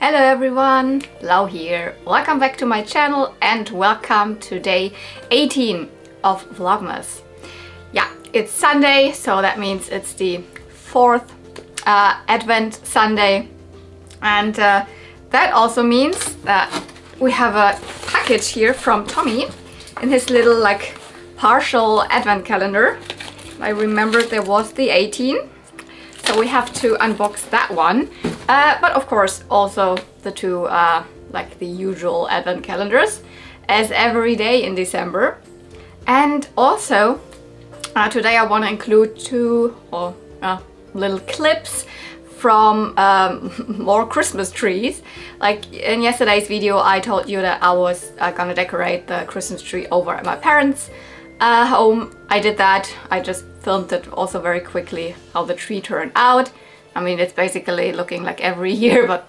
Hello everyone, Lau here. Welcome back to my channel and welcome to day 18 of Vlogmas. Yeah, it's Sunday, so that means it's the fourth Advent Sunday, and that also means that we have a package here from Tommy in his little partial Advent calendar. I remember there was the 18, so we have to unbox that one. But of course also the two the usual Advent calendars as every day in December. And also today I want to include two little clips from more Christmas trees. Like in yesterday's video I told you that I was gonna decorate the Christmas tree over at my parents' home. I did that. I just filmed it also very quickly how the tree turned out. I mean, it's basically looking like every year, but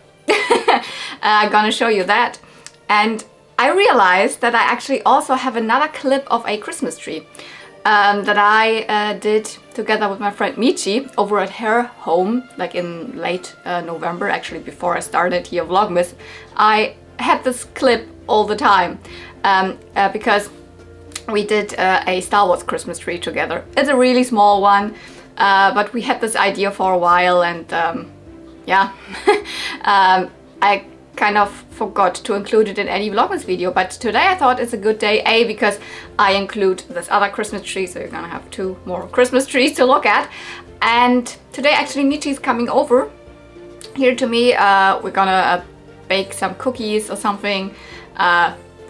I'm gonna show you that. And I realized that I actually also have another clip of a Christmas tree that I did together with my friend Michi over at her home, like in late November, actually before I started here Vlogmas. I had this clip all the time because we did a Star Wars Christmas tree together. It's a really small one. But we had this idea for a while, and I kind of forgot to include it in any Vlogmas video. But today I thought it's a good day, because I include this other Christmas tree, so you're gonna have two more Christmas trees to look at. And today actually Michi's coming over here to me. We're gonna bake some cookies or something,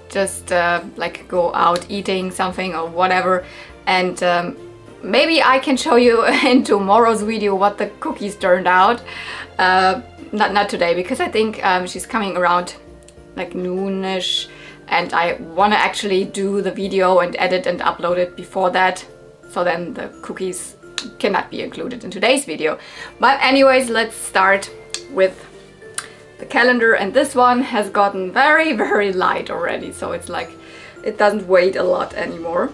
just go out eating something or whatever. And maybe I can show you in tomorrow's video what the cookies turned out. Not today, because I think she's coming around like noonish, and I want to actually do the video and edit and upload it before that, so then the cookies cannot be included in today's video. But anyways, let's start with the calendar, and this one has gotten very, very light already, so it's like it doesn't weight a lot anymore.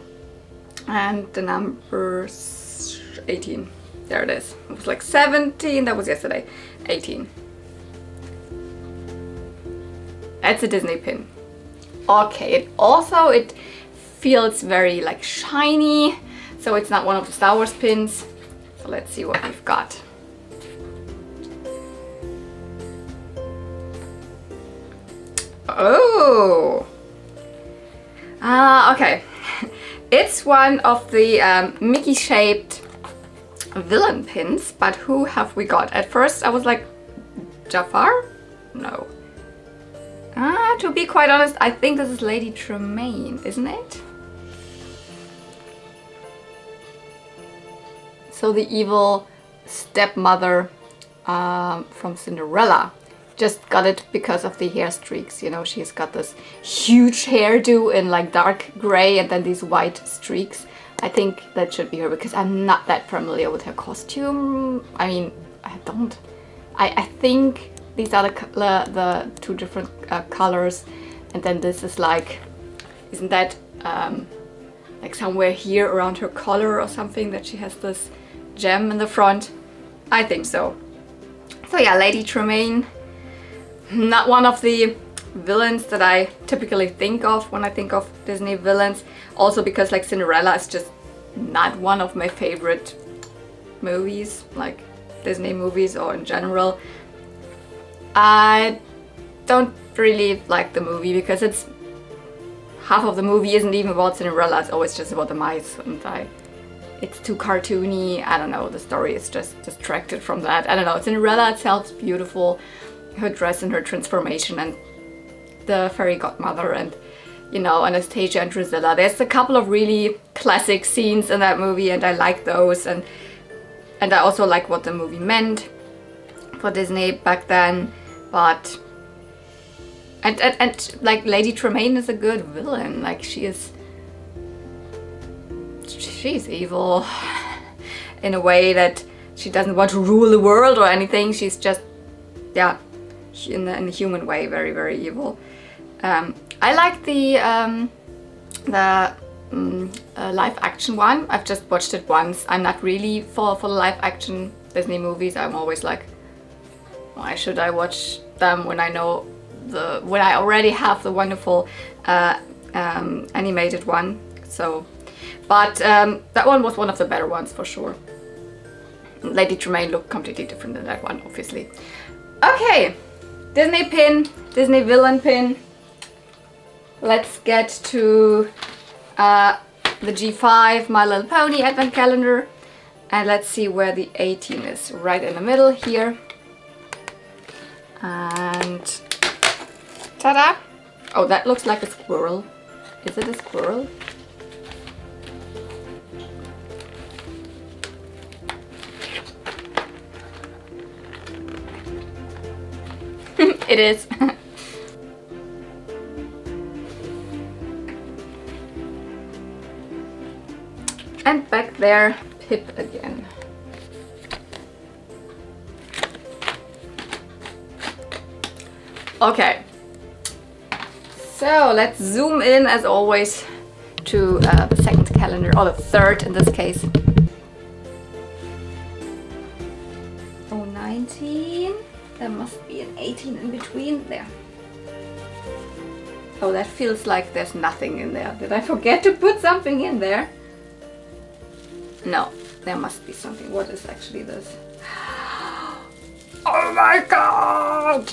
And the number's 18. There it is. It was like 17. That was yesterday. 18. That's a Disney pin. Okay. It feels very shiny. So it's not one of the Star Wars pins. So let's see what we've got. Oh. Okay. It's one of the Mickey-shaped villain pins, but who have we got? At first I was like, Jafar? No. To be quite honest, I think this is Lady Tremaine, isn't it? So the evil stepmother from Cinderella. Just got it because of the hair streaks. You know, she's got this huge hairdo in dark gray and then these white streaks. I think that should be her, because I'm not that familiar with her costume. I mean, I think these are the two different colors, and then this is isn't that somewhere here around her collar or something, that she has this gem in the front? I think so. So yeah, Lady Tremaine. Not one of the villains that I typically think of when I think of Disney villains. Also because Cinderella is just not one of my favorite movies, like Disney movies or in general. I don't really like the movie because half of the movie isn't even about Cinderella. It's always just about the mice, and it's too cartoony. I don't know, the story is just distracted from that. I don't know, Cinderella itself is beautiful. Her dress and her transformation, and the fairy godmother, and Anastasia and Drusilla. There's a couple of really classic scenes in that movie, and I like those, and I also like what the movie meant for Disney back then. But and Lady Tremaine is a good villain. She's evil in a way that she doesn't want to rule the world or anything. She's just in a human way, very, very evil. I like the live action one. I've just watched it once. I'm not really for live action Disney movies. I'm always why should I watch them when I know when I already have the wonderful animated one? So, but that one was one of the better ones for sure. Lady Tremaine looked completely different than that one, obviously. Okay, Disney pin, Disney villain pin. Let's get to the G5 My Little Pony advent calendar, and let's see where the 18 is. Right in the middle here. And ta-da! Oh, that looks like a squirrel. Is it a squirrel? It is. And back there, Pip again. Okay, so let's zoom in as always to the second calendar, or the third in this case. Oh, 19. There must be an 18 in between there. Oh, that feels like there's nothing in there. Did I forget to put something in there? No, there must be something. What is actually this? Oh my god!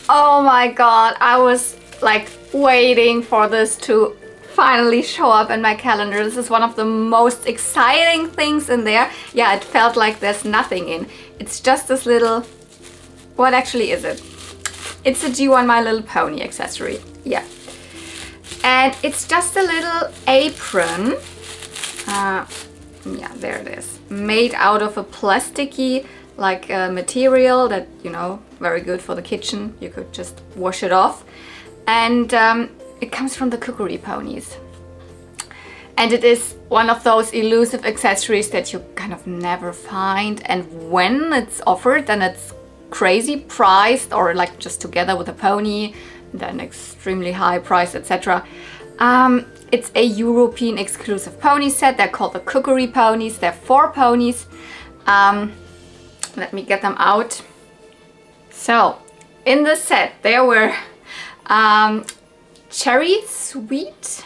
Oh my god, I was like waiting for this to finally show up in my calendar. This is one of the most exciting things in there. Yeah, it felt like there's nothing in. It's just this little... What actually is it? It's a G1 My Little Pony accessory. Yeah. And it's just a little apron. Yeah, there it is. Made out of a plasticky like material that, you know, very good for the kitchen. You could just wash it off. And it comes from the Kukuri Ponies. And it is one of those elusive accessories that you kind of never find. And when it's offered, then it's crazy priced, or like just together with a pony, then extremely high price, etc. It's a European exclusive pony set. They're called the Kukuri Ponies. They're 4 ponies. Let me get them out. So, in the set, there were cherry sweet,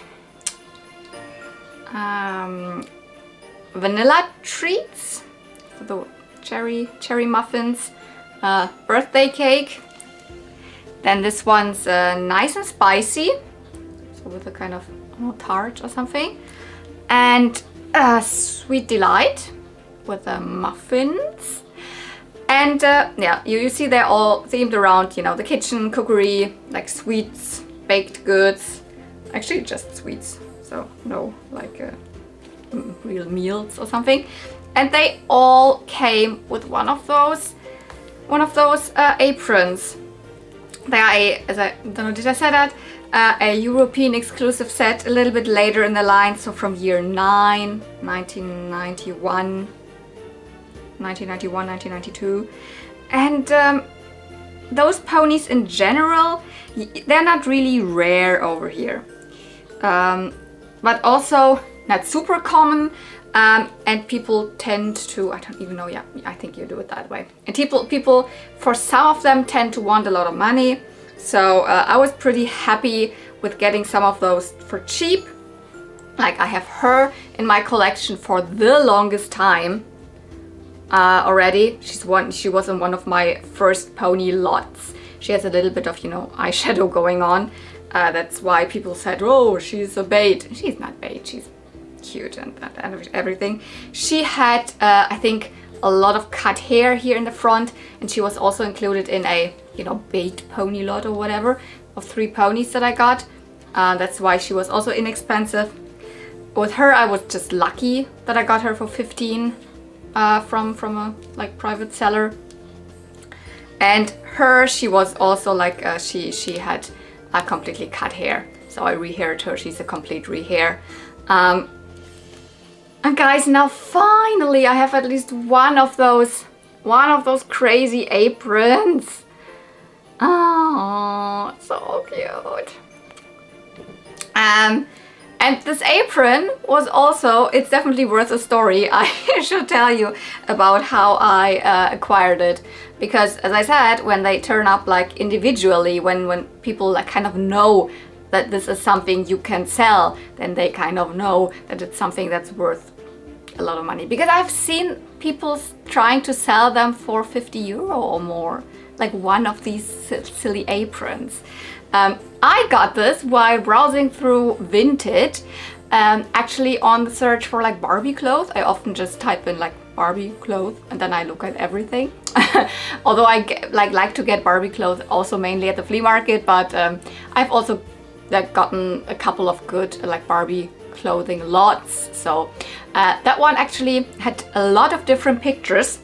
vanilla treats, the cherry muffins, birthday cake. Then this one's nice and spicy, so with a kind of tart or something, and sweet delight with the muffins. And yeah, you see they're all themed around, you know, the kitchen, cookery, like sweets, baked goods, actually just sweets, so no like real meals or something. And they all came with one of those aprons. They are as I don't know, did I say that? A European exclusive set a little bit later in the line, so from year 9, 1991, 1992. And those ponies in general, they're not really rare over here. But also not super common. And people tend to, I don't even know, yeah, I think you do it that way. And people, for some of them, tend to want a lot of money. So I was pretty happy with getting some of those for cheap. Like I have her in my collection for the longest time already. She was in one of my first pony lots. She has a little bit of, you know, eyeshadow going on. That's why people said, oh, she's a bait. She's not bait, she's cute and everything. She had, I think, a lot of cut hair here in the front, and she was also included in a, you know, bait pony lot or whatever of 3 ponies that I got. That's why she was also inexpensive. With her, I was just lucky that I got her for 15 from a like private seller. And her, she was also like she had a completely cut hair, so I rehaired her. She's a complete rehair. And guys, now finally I have at least one of those crazy aprons. Oh, so cute. And this apron was also, it's definitely worth a story. I should tell you about how I acquired it. Because as I said, when they turn up like individually, when people like kind of know that this is something you can sell, then they kind of know that it's something that's worth a lot of money. Because I've seen people trying to sell them for 50 euro or more, like one of these silly aprons. I got this while browsing through Vinted, actually on the search for like Barbie clothes. I often just type in like Barbie clothes and then I look at everything. Although I like to get Barbie clothes also mainly at the flea market, but I've also like gotten a couple of good like Barbie clothing lots. So that one actually had a lot of different pictures.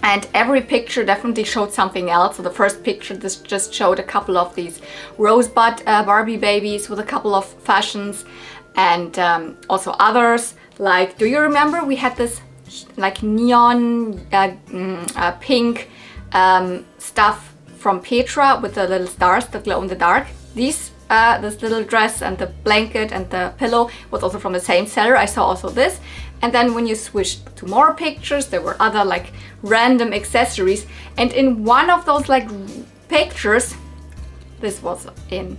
And every picture definitely showed something else. So the first picture, this just showed a couple of these rosebud Barbie babies with a couple of fashions, and also others. Like, do you remember we had this like neon pink stuff from Petra with the little stars that glow in the dark? This little dress and the blanket and the pillow was also from the same seller. I saw also this. And then when you switched to more pictures, there were other like random accessories. And in one of those like pictures, this was in.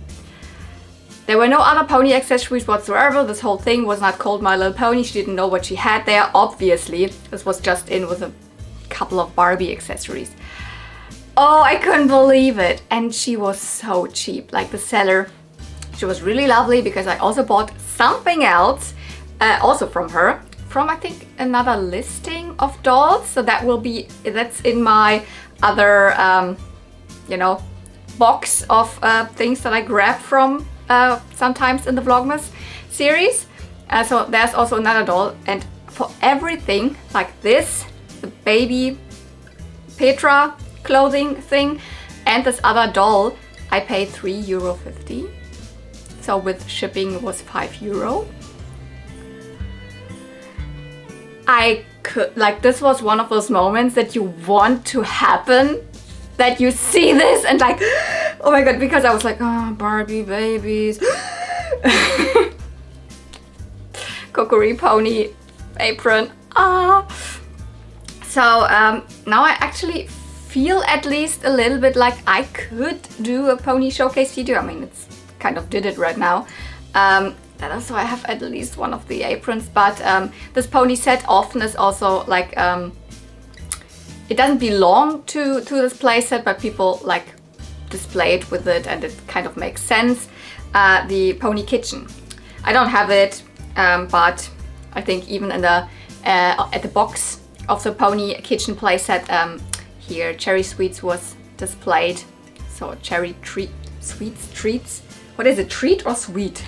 There were no other pony accessories whatsoever. This whole thing was not called My Little Pony. She didn't know what she had there. Obviously, this was just in with a couple of Barbie accessories. Oh, I couldn't believe it. And she was so cheap. Like the seller, she was really lovely, because I also bought something else also from her. From I think another listing of dolls, so that's in my other you know, box of things that I grab from sometimes in the Vlogmas series. So there's also another doll, and for everything like this, the baby Petra clothing thing and this other doll, I paid €3.50. So with shipping it was €5. I could, like, this was one of those moments that you want to happen, that you see this and like, oh my god, because I was like, oh, Barbie babies. Kokori pony apron. Ah. So now I actually feel at least a little bit like I could do a pony showcase video. I mean, it's kind of did it right now. And also I have at least one of the aprons, but this pony set often is also like, it doesn't belong to this play set, but people like display it with it, and it kind of makes sense. The pony kitchen. I don't have it, but I think even in the at the box of the pony kitchen play set, here cherry sweets was displayed. So cherry treats. What is it, treat or sweet?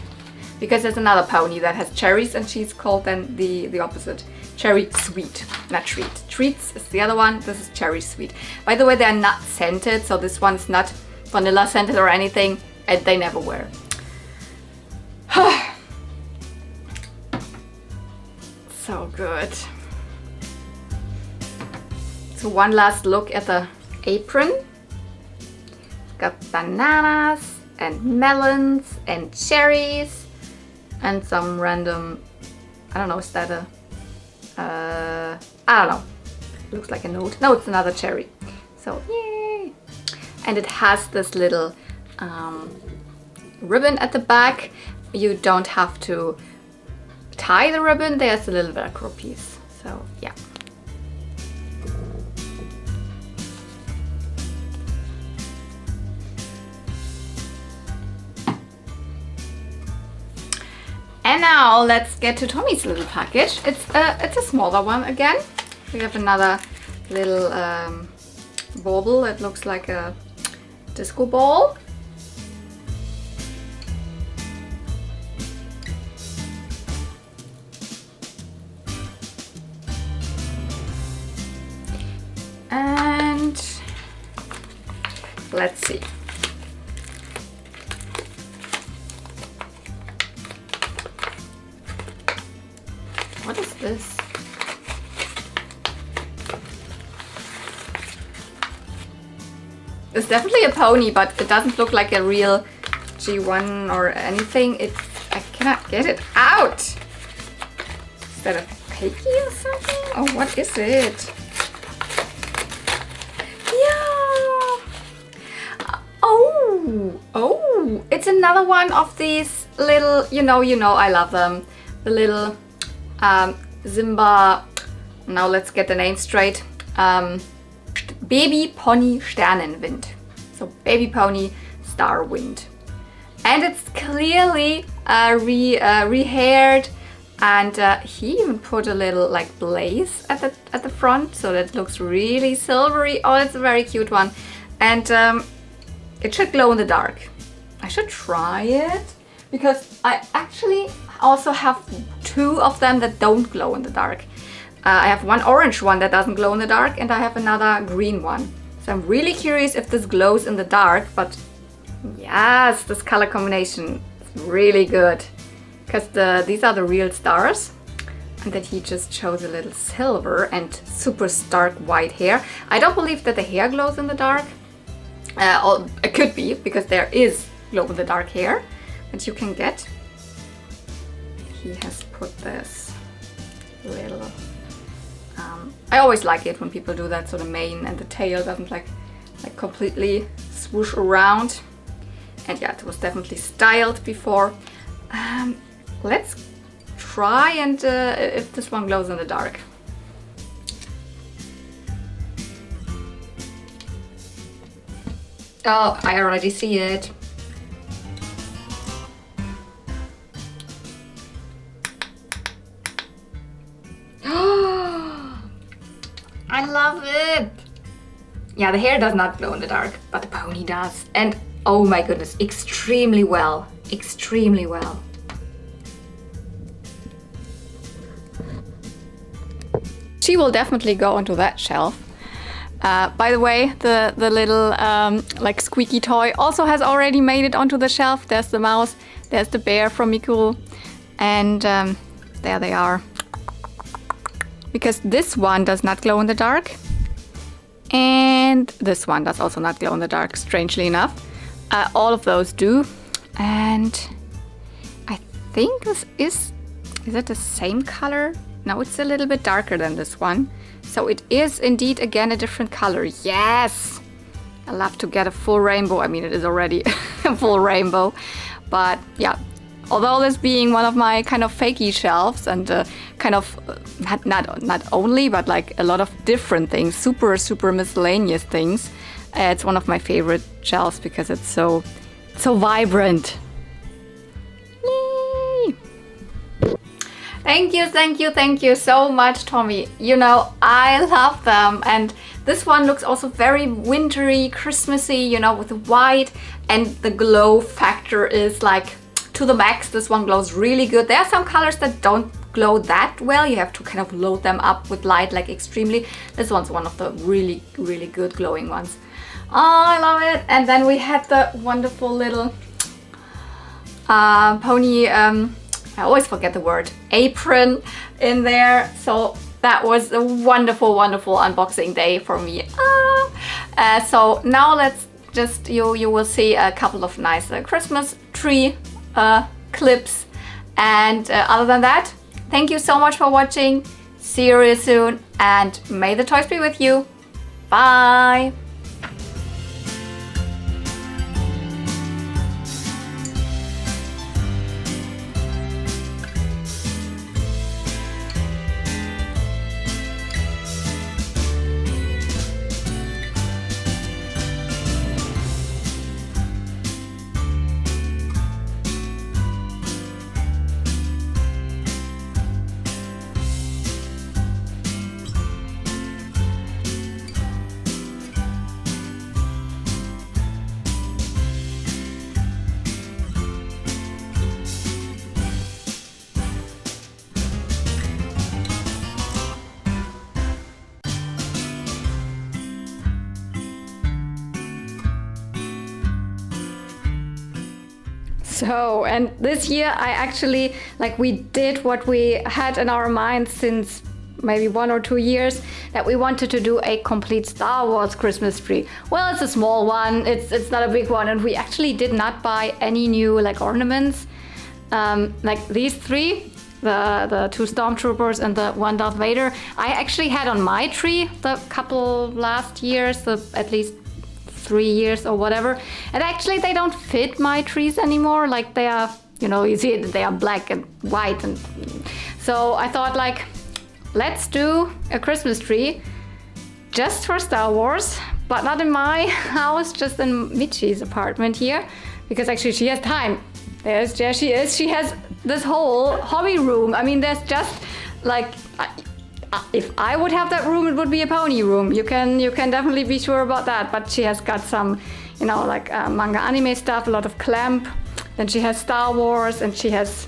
Because there's another pony that has cherries and she's called then the opposite. Cherry sweet, not treat. Treats is the other one, this is cherry sweet. By the way, they're not scented, so this one's not vanilla scented or anything, and they never were. So good. So one last look at the apron. It's got bananas and melons and cherries. And some random, I don't know, is that a, I don't know, looks like a note. No, it's another cherry. So, yay! And it has this little ribbon at the back. You don't have to tie the ribbon, there's a little Velcro piece. So, yeah. And now let's get to Tommy's little package. It's a smaller one again. We have another little bauble that looks like a disco ball. And let's see. What is this? It's definitely a pony, but it doesn't look like a real G1 or anything. I cannot get it out. Is that a cakey or something? Oh, what is it? Yeah. Oh, it's another one of these little, you know, I love them. The little Simba, now let's get the name straight. Baby Pony Sternenwind. So Baby Pony Starwind. And it's clearly rehaired, and he even put a little like blaze at the front, so that looks really silvery. Oh, it's a very cute one, and it should glow in the dark. I should try it because I actually also have 2 of them that don't glow in the dark. I have one orange one that doesn't glow in the dark, and I have another green one. So I'm really curious if this glows in the dark, but yes, this color combination is really good. Because these are the real stars, and then he just chose a little silver and super stark white hair. I don't believe that the hair glows in the dark. Or it could be, because there is glow in the dark hair that you can get. He has put this little... I always like it when people do that, so the mane and the tail doesn't like completely swoosh around. And yeah, it was definitely styled before. Let's try and if this one glows in the dark. Oh, I already see it. I love it! Yeah, the hair does not glow in the dark, but the pony does. And oh my goodness, extremely well. Extremely well. She will definitely go onto that shelf. By the way, the little like squeaky toy also has already made it onto the shelf. There's the mouse, there's the bear from Mikuru, and there they are. Because this one does not glow in the dark, and this one does also not glow in the dark, strangely enough. All of those do, and I think this is it the same color? No, it's a little bit darker than this one. So it is indeed again a different color. Yes! I love to get a full rainbow. I mean, it is already a full rainbow. But yeah, although this being one of my kind of fakey shelves and kind of not only, but like a lot of different things, super miscellaneous things, it's one of my favorite shelves because it's so vibrant. Yay! Thank you so much, Tommy. You know, I love them. And this one looks also very wintry, Christmassy, you know, with the white, and the glow factor is like to the max. This one glows really good. There are some colors that don't glow that well. You have to kind of load them up with light, like extremely. This one's one of the really good glowing ones. Oh, I love it. And then we had the wonderful little pony, I always forget the word, apron in there. So that was a wonderful unboxing day for me. So now let's just, you will see a couple of nice Christmas tree clips. And other than that, thank you so much for watching. See you real soon, and may the toys be with you. Bye! So, and this year I actually, like, we did what we had in our minds since maybe 1 or 2 years, that we wanted to do a complete Star Wars Christmas tree. Well, it's a small one, it's not a big one, and we actually did not buy any new like ornaments. like these three, the two stormtroopers and the one Darth Vader, I actually had on my tree the couple last years, at least 3 years or whatever. And actually they don't fit my trees anymore. Like they are, you know, you see they are black and white. And so I thought like, let's do a Christmas tree just for Star Wars, but not in my house, just in Michi's apartment here, because actually she has time. There she is. She has this whole hobby room. I mean, there's just like, if I would have that room, it would be a pony room. You can definitely be sure about that. But she has got some, you know, like manga anime stuff, a lot of Clamp. Then she has Star Wars, and she has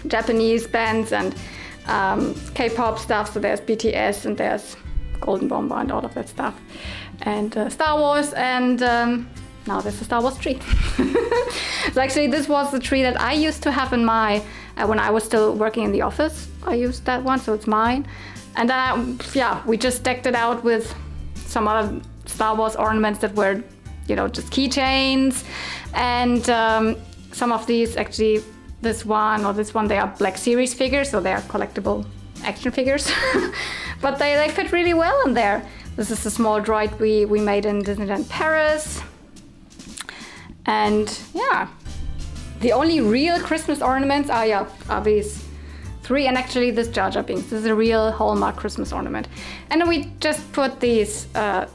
Japanese bands and K-pop stuff. So there's BTS and there's Golden Bomber and all of that stuff, and Star Wars, and now there's a Star Wars tree. So actually this was the tree that I used to have in my, when I was still working in the office. I used that one, so it's mine. And yeah, we just decked it out with some other Star Wars ornaments that were, you know, just keychains. And some of these, actually this one or this one, they are Black Series figures, so they are collectible action figures. But they fit really well in there. This is a small droid we made in Disneyland Paris. And yeah, the only real Christmas ornaments are these three, and actually this Jar Jar Binks. This is a real Hallmark Christmas ornament. And then we just put these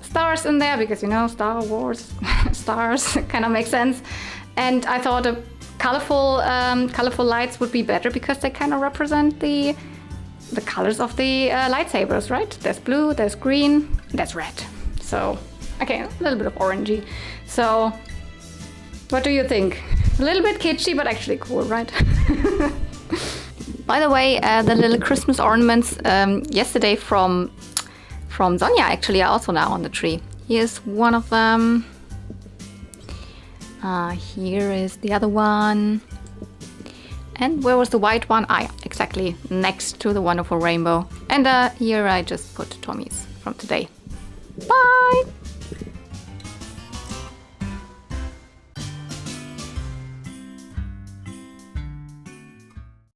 stars in there because, you know, Star Wars stars kind of make sense. And I thought the colorful lights would be better because they kind of represent the colors of the lightsabers, right? There's blue, there's green, there's red. So, okay, a little bit of orangey. So, what do you think? A little bit kitschy, but actually cool, right? By the way, the little Christmas ornaments yesterday from Sonja actually are also now on the tree. Here's one of them. Here is the other one. And where was the white one? Ah, yeah, exactly next to the wonderful rainbow. And here I just put Tommy's from today. Bye!